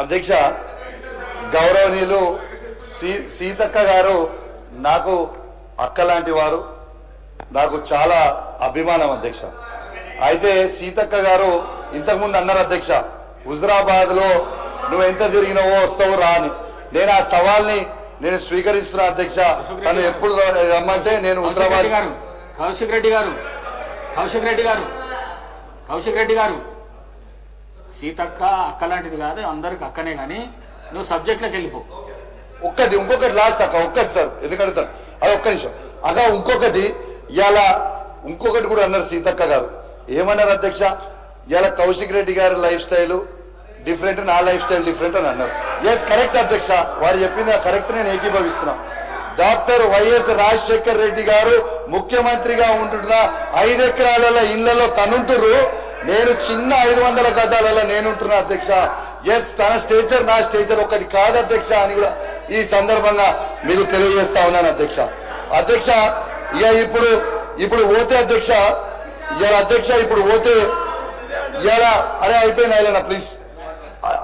అధ్యక్ష గౌరవనీయులు సీతక్క గారు నాకు అక్క లాంటి వారు, నాకు చాలా అభిమానం అధ్యక్ష. అయితే సీతక్క గారు ఇంతకుముందు అన్నారు అధ్యక్ష, హుజరాబాద్ లో నువ్వు ఎంత తిరిగినావో వస్తావు రా అని. నేను ఆ సవాల్ని నేను స్వీకరిస్తున్నా అధ్యక్ష. తను ఎప్పుడు రమ్మంటే నేను హుజరాబాద్. కౌశిక్ రెడ్డి గారు సీతక్క అక్క లాంటిది కాదు, అందరికి అక్కనే, కానీ నువ్వు సబ్జెక్ట్లోకి వెళ్ళిపో. ఇంకొకటి లాస్ట్ అక్క, ఒక్కటి సార్ ఎందుకంటే అది ఒక్క నిమిషం అక్క. ఇలా ఇంకొకటి కూడా అన్నారు సీతక్క గారు. ఏమన్నారు అధ్యక్ష, ఇలా కౌశిక్ రెడ్డి గారి లైఫ్ స్టైల్ డిఫరెంట్, నా లైఫ్ స్టైల్ డిఫరెంట్ అని అన్నారు. ఎస్ కరెక్ట్ అధ్యక్ష, వారు చెప్పింది కరెక్ట్, నేను ఏకీభవిస్తున్నా. డాక్టర్ వైఎస్ రాజశేఖర్ రెడ్డి గారు ముఖ్యమంత్రిగా ఉంటున్న 5 ఎకరాల ఇళ్లలో తనుంటురు, నేను చిన్న 500 గజాలలో నేనుంటున్నా అధ్యక్ష. ఎస్, తన స్టేచర్ నా స్టేచర్ ఒకటి కాదు అధ్యక్ష అని కూడా ఈ సందర్భంగా మీకు తెలియజేస్తా ఉన్నాను అధ్యక్ష. అధ్యక్ష ఇక ఇప్పుడు పోతే అధ్యక్ష, ఇప్పుడు పోతే ఇలా అరే అయిపోయింది అయినా ప్లీజ్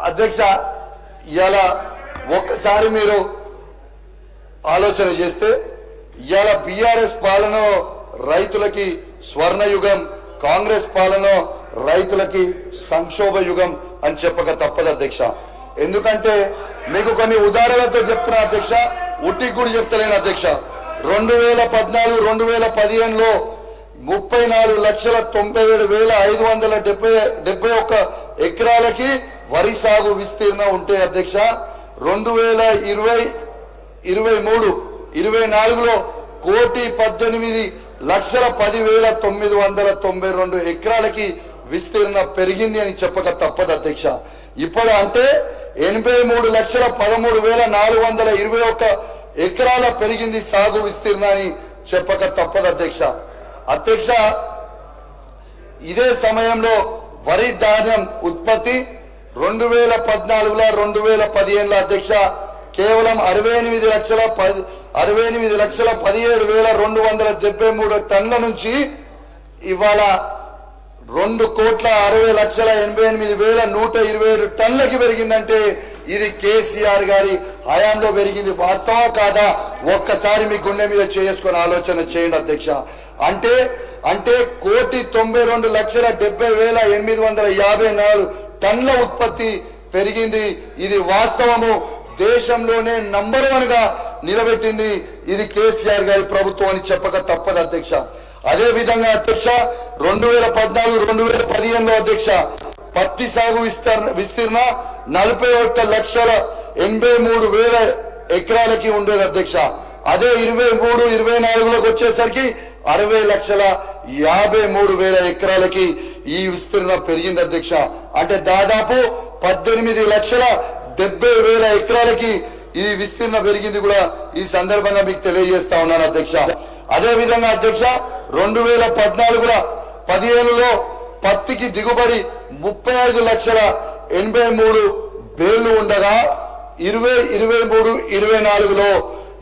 అధ్యక్ష. ఇలా ఒక్కసారి మీరు ఆలోచన చేస్తే ఇవాళ బీఆర్ఎస్ పాలన రైతులకి స్వర్ణయుగం, కాంగ్రెస్ పాలన రైతులకి సంక్షోభ యుగం అని చెప్పక తప్పదు అధ్యక్ష. ఎందుకంటే మీకు కొన్ని ఉదాహరణలతో చెప్తున్నా అధ్యక్ష, ఉట్టి కూడా చెప్తలేను అధ్యక్ష. 2014-2015లో 34,97,571 ఎకరాలకి వరి సాగు విస్తీర్ణం ఉంటే అధ్యక్ష, 2023-24లో 1,18,10,992 ఎకరాలకి విస్తీర్ణ పెరిగింది అని చెప్పక తప్పదు అధ్యక్ష. ఇప్పుడు అంటే 83,13,421 ఎకరాల పెరిగింది సాగు విస్తీర్ణ అని చెప్పక తప్పదు అధ్యక్ష. అధ్యక్ష ఇదే సమయంలో వరి ధాన్యం ఉత్పత్తి 2014-2015 అధ్యక్ష కేవలం 68,17,273 టన్నుల నుంచి ఇవాళ 2,60,88,127 టన్నులకి పెరిగిందంటే ఇది కేసీఆర్ గారి హయాంలో పెరిగింది. వాస్తవం కాదా? ఒక్కసారి మీ గుండె మీద చేసుకొని ఆలోచన చేయండి అధ్యక్ష. అంటే 1,92,70,854 టన్నుల ఉత్పత్తి పెరిగింది. ఇది వాస్తవము. దేశంలోనే నంబర్ 1 గా నిలబెట్టింది ఇది కేసీఆర్ గారి ప్రభుత్వం అని చెప్పక తప్పదు అధ్యక్ష. అదే విధంగా అధ్యక్ష 2014-2015లో అధ్యక్ష పత్తి సాగు విస్తీర్ణ 41,83,000 ఎకరాలకి ఉండేది అధ్యక్ష. అదే 23-24లోకి వచ్చేసరికి 60,53,000 ఎకరాలకి ఈ విస్తీర్ణ పెరిగింది అధ్యక్ష. అంటే దాదాపు 18,70,000 ఎకరాలకి ఈ విస్తీర్ణ పెరిగింది కూడా ఈ సందర్భంగా మీకు తెలియజేస్తా ఉన్నాను అధ్యక్ష. అదే విధంగా అధ్యక్ష 2014-15లో పత్తికి దిగుబడి 35,83,000 ఉండగా 2023-24లో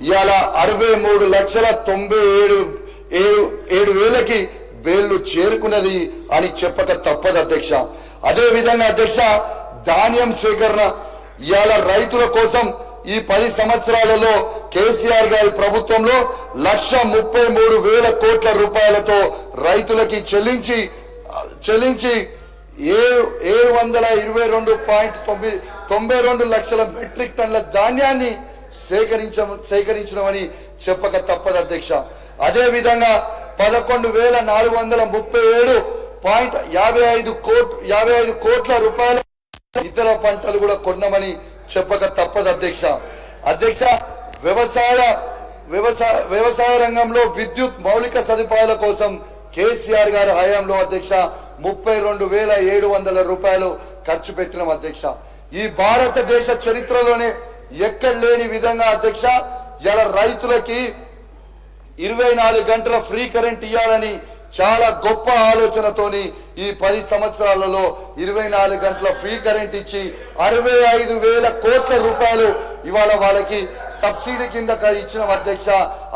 ఇవాళ 63,97,000కి బేళ్లు చేరుకున్నది అని చెప్పక తప్పదు అధ్యక్ష. అదే విధంగా అధ్యక్ష ధాన్యం సేకరణ ఇవాళ రైతుల కోసం ఈ 10 సంవత్సరాలలో కేసీఆర్ గారి ప్రభుత్వంలో 1,33,000 కోట్ల రూపాయలతో రైతులకి చెల్లించి 722.92 లక్షల మెట్రిక్ టన్నుల ధాన్యాన్ని సేకరించమని చెప్పక తప్పదు అధ్యక్ష. అదే విధంగా 11,437.55 కోట్ల రూపాయల ఇతర పంటలు కూడా కొన్నామని చెప్పక తప్పదు అధ్యక్ష. వ్యవసాయ రంగంలో విద్యుత్ మౌలిక సదుపాయాల కోసం కేసీఆర్ గారి హయాంలో అధ్యక్ష 32,700 రూపాయలు ఖర్చు పెట్టినాం అధ్యక్ష. ఈ భారతదేశ చరిత్రలోనే ఎక్కడ లేని విధంగా అధ్యక్ష ఇలా రైతులకి 24 గంటల ఫ్రీ కరెంట్ ఇవ్వాలని చాలా గొప్ప ఆలోచనతోని ఈ 10 సంవత్సరాలలో 24 గంటల ఫ్రీ కరెంట్ ఇచ్చి 65,000 కోట్ల రూపాయలు ఇవాళ వాళ్ళకి సబ్సిడీ కింద ఇచ్చిన అధ్యక్ష.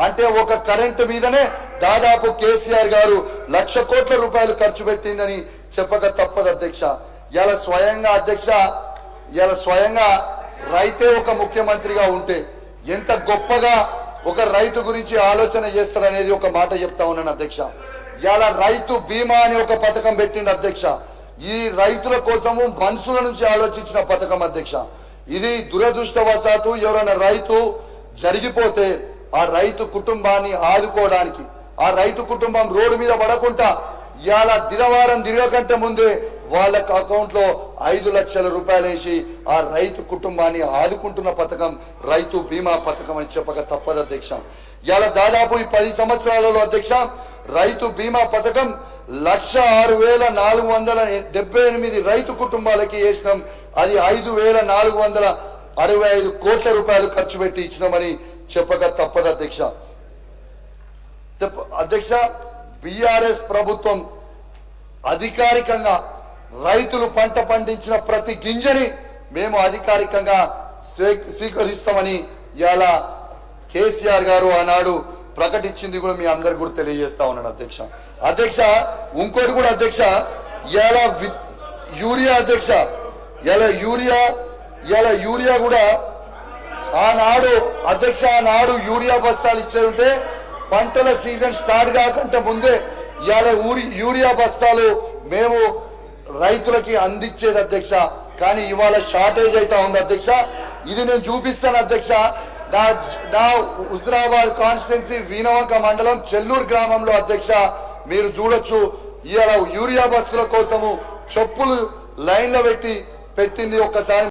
అంటే ఒక కరెంటు మీదనే దాదాపు కేసీఆర్ గారు 1,00,000 కోట్ల రూపాయలు ఖర్చు పెట్టిందని చెప్పక తప్పదు అధ్యక్ష. ఇలా స్వయంగా అధ్యక్ష ఇవాళ స్వయంగా రైతే ఒక ముఖ్యమంత్రిగా ఉంటే ఎంత గొప్పగా ఒక రైతు గురించి ఆలోచన చేస్తారనేది ఒక మాట చెప్తా ఉన్నాను అధ్యక్ష. ఇవాళ రైతు బీమా అనే ఒక పథకం పెట్టిండు అధ్యక్ష. ఈ రైతుల కోసము మనుషుల నుంచి ఆలోచించిన పథకం అధ్యక్ష. ఇది దురదృష్టవశాత్తు ఎవరైనా రైతు జరిగిపోతే ఆ రైతు కుటుంబాన్ని ఆదుకోవడానికి, ఆ రైతు కుటుంబం రోడ్డు మీద పడకుండా ఇవాళ దినవారం తిరగకంటే ముందే వాళ్ళ అకౌంట్ లో 5 లక్షల రూపాయలు వేసి ఆ రైతు కుటుంబాన్ని ఆదుకుంటున్న పథకం రైతు బీమా పథకం అని చెప్పక తప్పదు అధ్యక్ష. ఇవాళ దాదాపు ఈ 10 సంవత్సరాలలో అధ్యక్ష రైతు బీమా పథకం 1,06,478 రైతు కుటుంబాలకి వేసినాం. అది 5,465 కోట్ల రూపాయలు ఖర్చు పెట్టి ఇచ్చినామని చెప్పక తప్పదు అధ్యక్ష. అధ్యక్ష, బిఆర్ఎస్ ప్రభుత్వం అధికారికంగా రైతులు పంట పండించిన ప్రతి గింజని మేము అధికారికంగా స్వీకరిస్తామని ఇవాళ కేసీఆర్ గారు ఆనాడు ప్రకటించింది కూడా మీ అందరికి కూడా తెలియజేస్తా ఉన్నాడు అధ్యక్ష. అధ్యక్ష, ఇంకోటి కూడా అధ్యక్ష, ఇవాళ యూరియా అధ్యక్ష, ఇవాళ యూరియా కూడా ఆనాడు అధ్యక్ష, ఆనాడు యూరియా బస్తాలు ఇచ్చే ఉంటే పంటల సీజన్ స్టార్ట్ కాకంటే ముందే ఇవాళ యూరియా బస్తాలు మేము రైతులకి అందించేది అధ్యక్ష. కానీ ఇవాళ షార్టేజ్ అయితే ఉంది అధ్యక్ష. ఇది నేను చూపిస్తాను అధ్యక్ష. నా హుజురాబాద్ కాన్స్టిట్యున్సీ వీణవంక మండలం చెల్లూరు గ్రామంలో అధ్యక్ష మీరు చూడొచ్చు. ఇవాళ యూరియా బస్తుల కోసము చెప్పులు లైన్లో పెట్టింది ఒక్కసారి